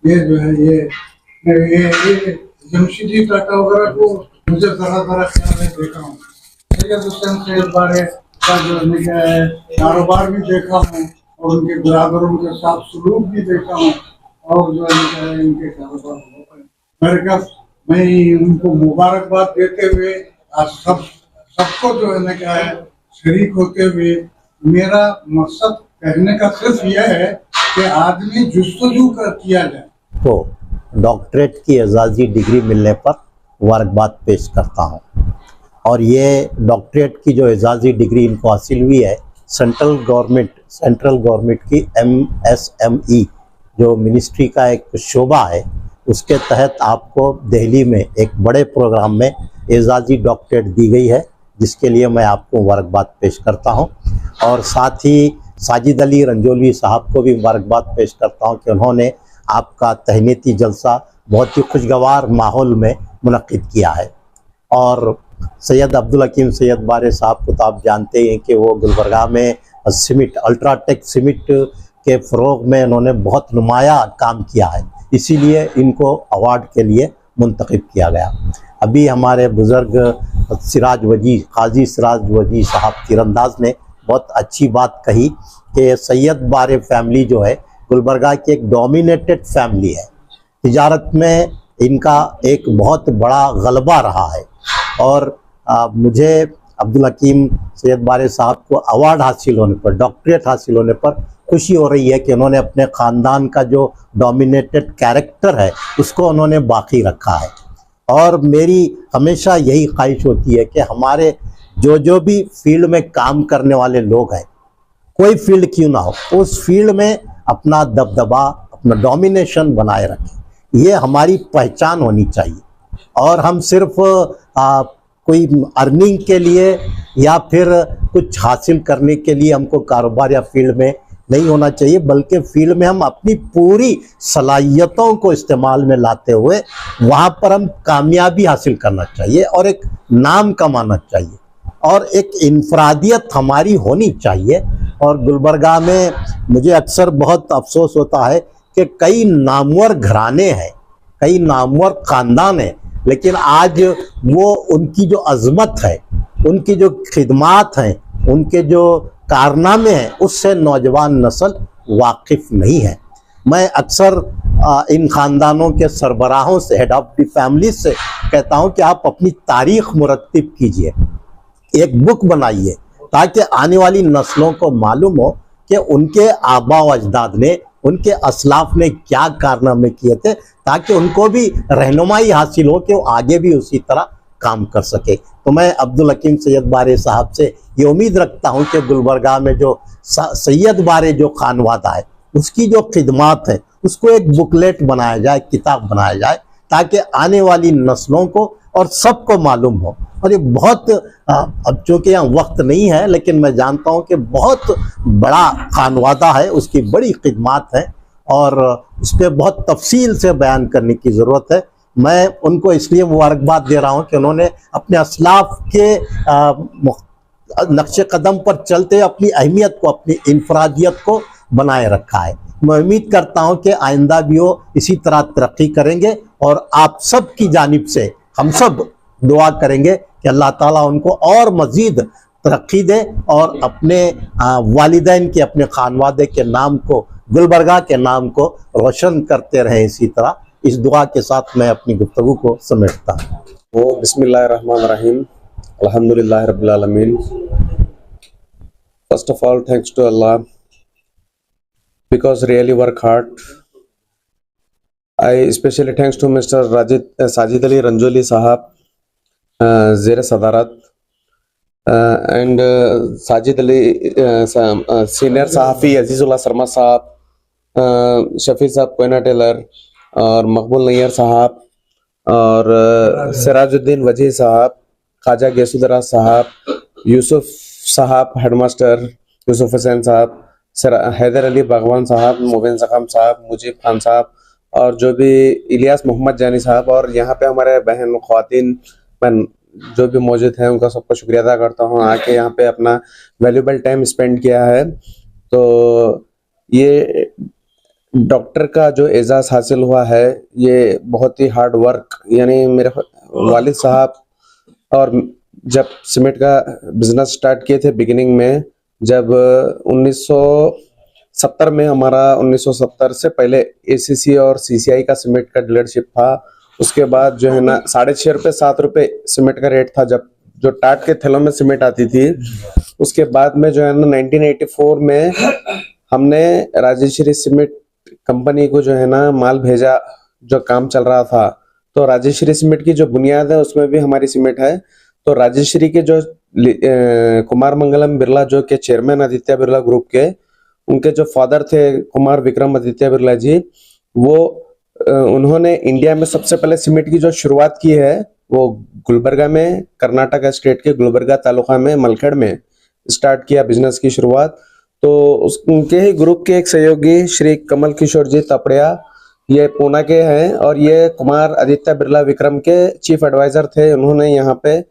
ये जो है ये जमशेदी टाटा वगैरह को मुझे तरह तरह के मैं देखा हूँ। सैयद हुसैन सैयद बारे का जो है कारोबार भी देखा हूँ और उनके बराबरों के साथ सलूक भी देखा हूँ और जो है इनके कारोबार मेरे ख्याल मैं उनको मुबारकबाद देते हुए आज सबको जो है ना क्या है शरीक होते हुए मेरा मकसद कहने का सिर्फ यह है कि आदमी जुस्तजू किया जाए। तो डॉक्टरेट की एजाज़ी डिग्री मिलने पर मुबारकबाद पेश करता हूँ। और ये डॉक्टरेट की जो एजाज़ी डिग्री इनको हासिल हुई है सेंट्रल गवर्नमेंट की MSME जो मिनिस्ट्री का एक शोबा है, उसके तहत आपको दिल्ली में एक बड़े प्रोग्राम में एजाज़ी डॉक्टरेट दी गई है, जिसके लिए मैं आपको मुबारकबाद पेश करता हूं। और साथ ही साजिद अली रंजोली साहब को भी मुबारकबाद पेश करता हूं कि उन्होंने आपका तहनीती जलसा बहुत ही खुशगवार माहौल में मुनक्किद किया है। और सैयद अब्दुल हकीम सैयद बारे साहब को तो आप जानते हैं कि वो गुलबर्गा में सीमेंट अल्ट्राटेक सीमेंट के फ़रोग में उन्होंने बहुत नुमाया काम किया है, इसीलिए इनको अवार्ड के लिए मुंतखब किया गया। अभी हमारे बुज़ुर्ग काजी सिराज वजी साहब तीरंदाज ने बहुत अच्छी बात कही कि सैयद बारे फैमिली जो है गुलबर्गा की एक डोमिनेटेड फैमिली है। तिजारत में इनका एक बहुत बड़ा गलबा रहा है और मुझे अब्दुल हकीम सैयद बारे साहब को अवार्ड हासिल होने पर, डॉक्टरेट हासिल होने पर खुशी हो रही है कि उन्होंने अपने ख़ानदान का जो डोमिनेटेड कैरेक्टर है उसको उन्होंने बाकी रखा है। और मेरी हमेशा यही ख्वाहिश होती है कि हमारे जो भी फील्ड में काम करने वाले लोग हैं, कोई फील्ड क्यों ना हो, उस फील्ड में अपना दबदबा, अपना डोमिनेशन बनाए रखें। ये हमारी पहचान होनी चाहिए। और हम सिर्फ कोई अर्निंग के लिए या फिर कुछ हासिल करने के लिए हमको कारोबार या फील्ड में नहीं होना चाहिए, बल्कि फील्ड में हम अपनी पूरी सलाहियतों को इस्तेमाल में लाते हुए वहाँ पर हम कामयाबी हासिल करना चाहिए और एक नाम कमाना चाहिए और एक इनफरादियत हमारी होनी चाहिए। और गुलबर्गा में मुझे अक्सर बहुत अफसोस होता है कि कई नामवर घराने हैं, कई नामवर ख़ानदान हैं, लेकिन आज वो उनकी जो अज़मत है, उनकी जो खिदमात हैं, उनके जो कारनामे हैं, उससे नौजवान नस्ल वाकिफ़ नहीं है। मैं अक्सर इन ख़ानदानों के सरबराहों से, हेड ऑफ द फैमिली से कहता हूं कि आप अपनी तारीख़ मुरत्तिब कीजिए, एक बुक बनाइए, ताकि आने वाली नस्लों को मालूम हो कि उनके आबा व अजदाद ने, उनके असलाफ ने क्या कारनामे किए थे, ताकि उनको भी रहनुमाई हासिल हो कि वो आगे भी उसी तरह काम कर सके। तो मैं अब्दुल हकीम सैयद बारे साहब से ये उम्मीद रखता हूँ कि गुलबर्गा में जो सैयद बारे जो खानवादा है, उसकी जो खिदमात है, उसको एक बुकलेट बनाया जाए, किताब बनाया जाए, ताकि आने वाली नस्लों को और सबको मालूम हो। और ये बहुत अब चूँकि यहाँ वक्त नहीं है, लेकिन मैं जानता हूँ कि बहुत बड़ा खानवादा है, उसकी बड़ी खिदमात है और उस पर बहुत तफसील से बयान करने की ज़रूरत है। मैं उनको इसलिए मुबारकबाद दे रहा हूँ कि उन्होंने अपने असलाफ के नक्शे कदम पर चलते अपनी अहमियत को, अपनी इनफरादियत को बनाए रखा है। मैं उम्मीद करता हूँ कि आइंदा भी वो इसी तरह तरक्की करेंगे और आप सब की जानिब से हम सब दुआ करेंगे कि अल्लाह ताला उनको और मज़ीद तरक्की दे और अपने वालिदैन के, अपने खानवादे के नाम को, गुलबर्गा के नाम को रोशन करते रहें इसी तरह। इस दुआ के साथ मैं अपनी गुफ्तगू को समेटता हूँ। वो बिस्मिल्लाहिर्रहमानिर्रहीम, अल्हम्दुलिल्लाहि रब्बिल आलमीन। First of all, thanks to Allah, because really work hard. I especially thanks to Mr. Sajid Ali Ranjoli Sahab, Zere Sadarat, and Sajid Ali, Senior Sahafi Azizullah Sarma Sahab, Shafi Sahab, Koina Taylor, और मकबूल नैयर साहब, और सिराजुद्दीन वजी साहब, ख्वाजा गैसुदरा साहब, यूसुफ साहब headmaster, Yusuf Hussain साहब, हैदर अली बागवान साहब, मुबिन ज़ख़म साहब, मुजीब खान साहब, और जो भी इलियास मोहम्मद जानी साहब, और यहाँ पे हमारे बहन ख़वातीन जो भी मौजूद हैं, उनका सबका शुक्रिया अदा करता हूँ आके यहाँ पे अपना वैल्यूबल टाइम स्पेंड किया है। तो ये डॉक्टर का जो एजाज़ हासिल हुआ है ये बहुत ही हार्ड वर्क, यानी मेरे वालिद साहब और जब सीमेंट का बिजनेस स्टार्ट किए थे बिगिनिंग में, जब 1970 में हमारा 1970 से पहले एसीसी और सीसीआई का सीमेंट का डीलरशिप था। उसके बाद जो है ना 6.5 रुपये 7 रुपये सीमेंट का रेट था जब जो टाट के थैलों में सीमेंट आती थी। उसके बाद में जो है ना 1984 में हमने राजेश्वरी सीमेंट कंपनी को जो है ना माल भेजा, जो काम चल रहा था। तो राजेश्वरी सीमेंट की जो बुनियाद है उसमें भी हमारी सीमेंट है। तो राजेश्वरी के जो कुमार मंगलम बिरला जो के चेयरमैन आदित्य बिरला ग्रुप के, उनके जो फादर थे कुमार विक्रम आदित्य बिरला जी, वो उन्होंने इंडिया में सबसे पहले सीमेंट की जो शुरुआत की है वो गुलबर्गा में, कर्नाटक स्टेट के गुलबर्गा तालुका में मलखेड़ में स्टार्ट किया बिजनेस की शुरुआत। तो उनके ही ग्रुप के एक सहयोगी श्री कमल किशोर जी तपड़िया, ये पूना के हैं और ये कुमार आदित्य बिरला विक्रम के चीफ एडवाइजर थे। उन्होंने यहाँ पे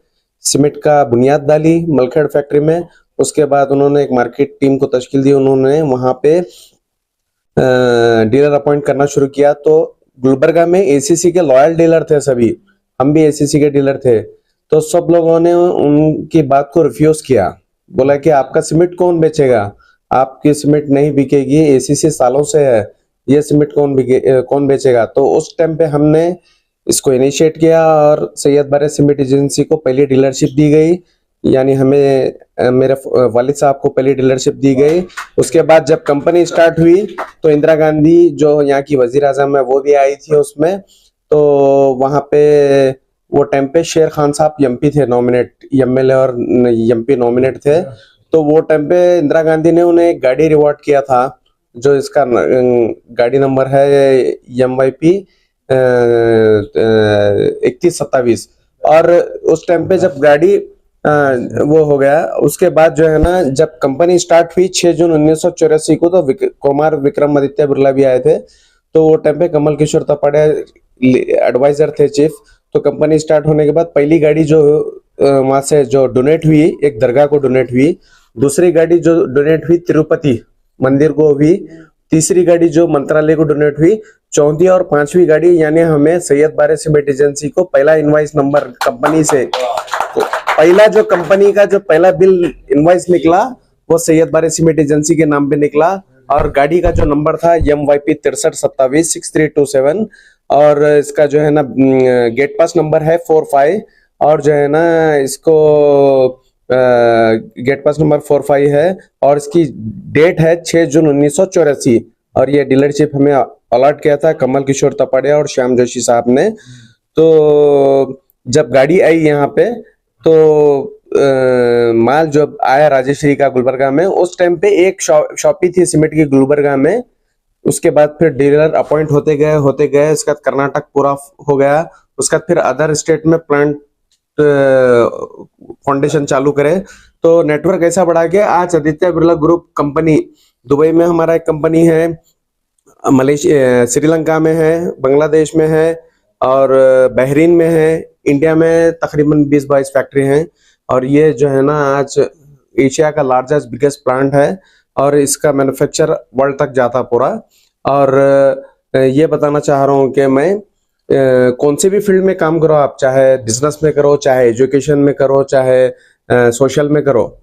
सीमेंट का बुनियाद डाली मलखेड़ फैक्ट्री में। उसके बाद उन्होंने एक मार्केट टीम को तश्कील दी, उन्होंने वहाँ पे डीलर अपॉइंट करना शुरू किया। तो गुलबर्गा में एसीसी के लॉयल डीलर थे सभी, हम भी एसीसी के डीलर थे। तो सब लोगों ने उनकी बात को रिफ्यूज किया, बोला कि आपका सीमेंट कौन बेचेगा, आपकी सीमेंट नहीं बिकेगी, एसीसी सालों से है, ये सीमेंट कौन बेचेगा। तो उस टाइम पे हमने इसको इनिशिएट किया और सैयद बारे सीमेंट एजेंसी को पहली डीलरशिप दी गई, यानी हमें मेरे वालिद साहब को पहली डीलरशिप दी गई। उसके बाद जब कंपनी स्टार्ट हुई तो इंदिरा गांधी जो यहाँ की वजीर आजम है वो भी आई थी उसमें। तो वहाँ पे वो टाइम पे शेर खान साहब एमपी थे, नॉमिनेट एमएलए और एमपी नॉमिनेट थे। तो वो टाइम पे इंदिरा गांधी ने उन्हें एक गाड़ी रिवॉर्ड किया था, जो इसका गाड़ी नंबर है MYP 3127। और उस टाइम पे जब गाड़ी वो हो गया, उसके बाद जो है ना जब कंपनी स्टार्ट हुई 6 जून 1984 को, तो कुमार विक्रम आदित्य बिरला भी आए थे। तो वो टाइम पे कमल किशोर तपड़िया एडवाइजर थे चीफ। तो कंपनी स्टार्ट होने के बाद पहली गाड़ी जो वहां से जो डोनेट हुई, एक दरगाह को डोनेट हुई। दूसरी गाड़ी जो डोनेट हुई तिरुपति मंदिर को हुई। तीसरी गाड़ी जो मंत्रालय को डोनेट हुई। चौथी और पांचवी गाड़ी यानी हमें सैयद बारे सीमेंट एजेंसी को पहला इनवॉइस नंबर कंपनी से, पहला जो कंपनी का जो पहला बिल इनवॉइस निकला वो सैयद बारे सीमेंट एजेंसी के नाम पे निकला। और गाड़ी का जो नंबर था MYP 6327 और इसका जो है ना गेट पास नंबर है 45 और जो है ना इसको गेट पास नंबर 45 है और इसकी डेट है 6 जून 1984। और ये डीलरशिप हमें अलॉट किया था कमल किशोर तपड़िया और श्याम जोशी साहब ने। तो जब गाड़ी आई यहाँ पे तो माल जब आया राजेश्वरी का गुलबर्गा में, उस टाइम पे एक शॉपी थी सीमेंट की गुलबर्गा में। उसके बाद फिर डीलर अपॉइंट होते गए उसके बाद कर्नाटक पूरा हो गया। उसके बाद फिर अदर स्टेट में प्लांट फाउंडेशन चालू करे। तो नेटवर्क ऐसा बढ़ा के आज Aditya Birla group company Dubai में हमारा एक कंपनी है, मलेशिया श्रीलंका में है, बांग्लादेश में है और बहरीन में है। इंडिया में तकरीबन 20-22 फैक्ट्री हैं और ये जो है ना आज एशिया का लार्जेस्ट बिगेस्ट प्लांट है और इसका मैन्युफैक्चर वर्ल्ड तक जाता पूरा। और ये बताना चाह रहा हूँ कि मैं कौन सी भी फील्ड में काम करो आप, चाहे बिजनेस में करो, चाहे एजुकेशन में करो, चाहे सोशल में करो,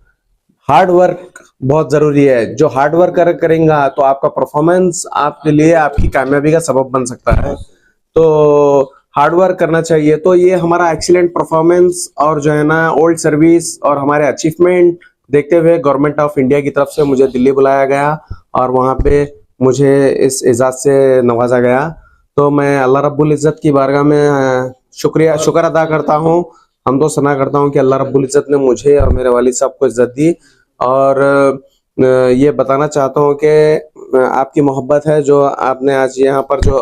हार्ड वर्क बहुत जरूरी है। जो हार्ड वर्क करेंगे तो आपका परफॉर्मेंस आपके लिए आपकी कामयाबी का सबब बन सकता है। तो हार्ड वर्क करना चाहिए। तो ये हमारा एक्सीलेंट परफॉर्मेंस और जो है ना ओल्ड सर्विस और हमारे अचीवमेंट देखते हुए गवर्नमेंट ऑफ इंडिया की तरफ से मुझे दिल्ली बुलाया गया और वहाँ पे मुझे इस एजाज से नवाजा गया। तो मैं अल्लाह रब्बुल इज़्ज़त की बारगाह में शुक्र अदा करता हूँ, हमदो सना करता हूँ कि अल्लाह रब्बुल इज़्ज़त ने मुझे और मेरे वालिद साहब को इज़्ज़त दी। और ये बताना चाहता हूँ कि आपकी मोहब्बत है जो आपने आज यहाँ पर जो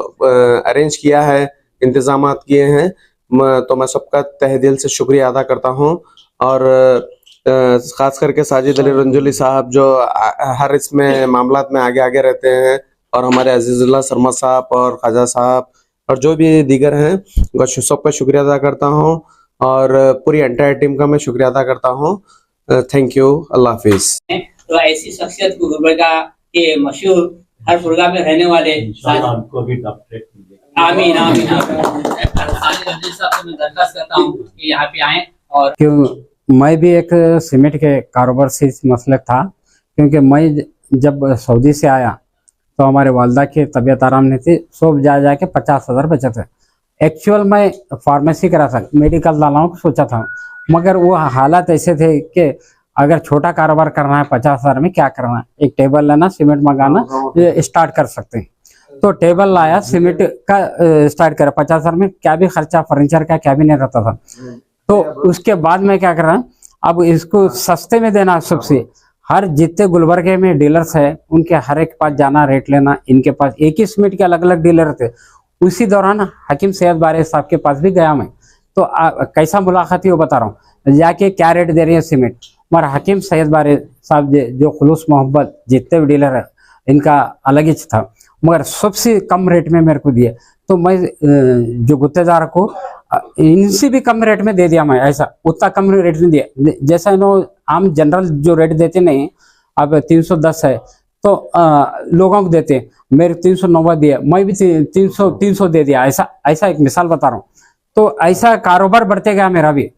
अरेंज किया है, इंतजाम किए हैं, तो मैं सबका तहे दिल से शुक्रिया अदा करता हूँ। और खास करके साजिद अली रंजोली साहब जो हर इसमें मामलात में आगे आगे रहते हैं और हमारे अजीजुल्लाह शर्मा साहब और ख्वाजा साहब और जो भी दीगर हैं सबका शुक्रिया अदा करता हूँ और पूरी एंटायर टीम का मैं शुक्रिया अदा करता हूँ। थैंक यू, अल्लाह हाफिज। तो ऐसी शख्सियत को गुलबर्गा के मशहूर हर प्रोग्राम में रहने वाले इंशाल्लाह उनको भी डॉक्टरेट मिलेगा। आमीन आमीन आमीन। साजिद रंजील साहब को मैं दरखास्त करता हूँ कि यहाँ पे आए। और क्यों मैं भी एक सीमेंट के कारोबार से इस मसलक था, क्योंकि मैं जब सऊदी से आया तो हमारे वालदा की तबीयत आराम नहीं थी, सब जा के 50,000 बचे थे। एक्चुअल मैं फार्मेसी करा था, मेडिकल डालाऊं को सोचा था, मगर वो हालात ऐसे थे कि अगर छोटा कारोबार करना है 50,000 में क्या करना है, एक टेबल लेना, सीमेंट मंगाना, ये स्टार्ट कर सकते हैं। तो टेबल लाया, सीमेंट का स्टार्ट करा, 50,000 में क्या भी खर्चा फर्नीचर का क्या भी नहीं रहता था। तो उसके बाद में क्या कर रहा, अब इसको सस्ते में देना, सबसे हर जितने गुलबर्गे में डीलर्स है उनके हर एक पास जाना, रेट लेना। इनके पास एक ही सीमेंट के अलग अलग डीलर थे। उसी दौरान हकीम सैयद बारे साहब के पास भी गया मैं, तो कैसा मुलाकात ही वो बता रहा हूँ, जाके क्या रेट दे रही है सीमेंट। मगर हकीम सैयद बारे साहब जो खुलूस मोहब्बत जितने भी डीलर है इनका अलग ही था, मगर सबसे कम रेट में मेरे को दिए। तो मैं जो गुत्तेदार को इनसे भी कम रेट में दे दिया मैं, ऐसा उतना कम रेट में दिया। जैसा इन्होंने आम जनरल जो रेट देते नहीं, अब 310 है तो लोगों को देते, मेरे 390 दिया, मैं भी 300 दे दिया। ऐसा एक मिसाल बता रहा हूँ। तो ऐसा कारोबार बढ़ते गया मेरा भी।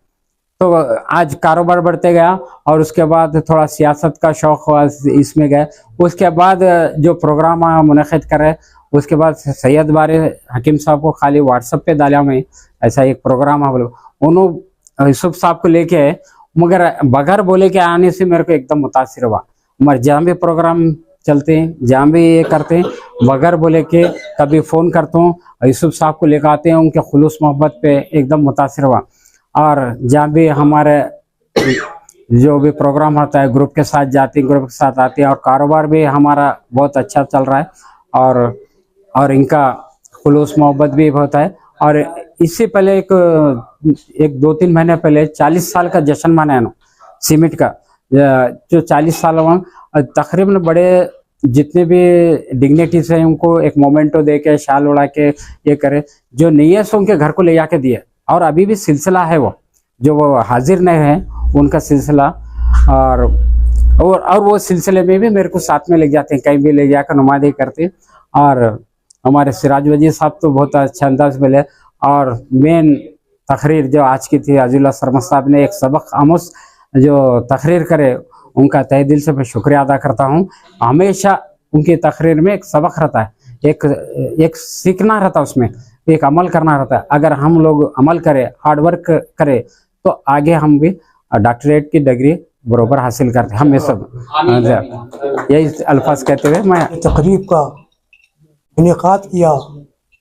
तो आज कारोबार बढ़ते गया और उसके बाद थोड़ा सियासत का शौक हुआ, इसमें गए। उसके बाद जो प्रोग्राम मुनक़िद करे, उसके बाद सैयद बारे हकीम साहब को खाली व्हाट्सएप पे डाला मैं, ऐसा एक प्रोग्राम है, उन्होंने यूसुफ साहब को लेके आए, मगर बगैर बोले के आने से मेरे को एकदम मुतासिर हुआ। मगर जहाँ भी प्रोग्राम चलते हैं, जहाँ भी ये करते हैं, बगैर बोले के कभी फ़ोन करता हूँ, यूसुफ साहब को लेकर आते हैं, उनके खुलूस मोहब्बत पे एकदम मुतासिर हुआ। और जहाँ भी हमारे जो भी प्रोग्राम होता है ग्रुप के साथ जाते हैं, ग्रुप के साथ आते हैं, और कारोबार भी हमारा बहुत अच्छा चल रहा है। और इनका खुलूस मोहब्बत भी बहुत है। और इससे पहले एक 2-3 महीने पहले 40 साल का जश्न मनाया ना सीमेंट का, जो 40 साल हुआ, तकरीबन बड़े जितने भी डिग्निटीज हैं उनको एक मोमेंटो दे के, शाल उड़ा के ये करे, जो नहीं है सो उनके घर को ले जाके दिए। और अभी भी सिलसिला है, वो जो वो हाजिर नहीं है उनका सिलसिला। और वो सिलसिले में भी मेरे को साथ में ले जाते हैं, कहीं भी ले जाकर नुमाइंदगी करते हैं। और हमारे सिराज वजीर साहब तो बहुत अच्छा अंदाज मिले। और मेन तकरीर जो आज की थी, अजीजुल्लाह सरमद साहब ने एक सबक आमोज जो तकरीर करे, उनका तहे दिल से मैं शुक्रिया अदा करता हूँ। हमेशा उनकी तकरीर में एक सबक रहता है, एक सीखना रहता है, उसमें एक अमल करना रहता है। अगर हम लोग अमल करें, हार्ड वर्क करें, तो आगे हम भी डॉक्टरेट की डिग्री बराबर हासिल करते हैं। हम ये सब यही अल्फाज कहते हुए मैं तकरीब का इनेकाद किया।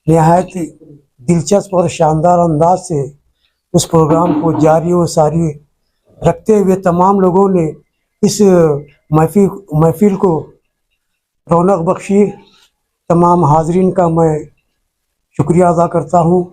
नहायत दिलचस्प और शानदार अंदाज से उस प्रोग्राम को जारी व सारी रखते हुए तमाम लोगों ने इस महफिल को रौनक बख्शी। तमाम हाजरीन का मैं शुक्रिया अदा करता हूँ।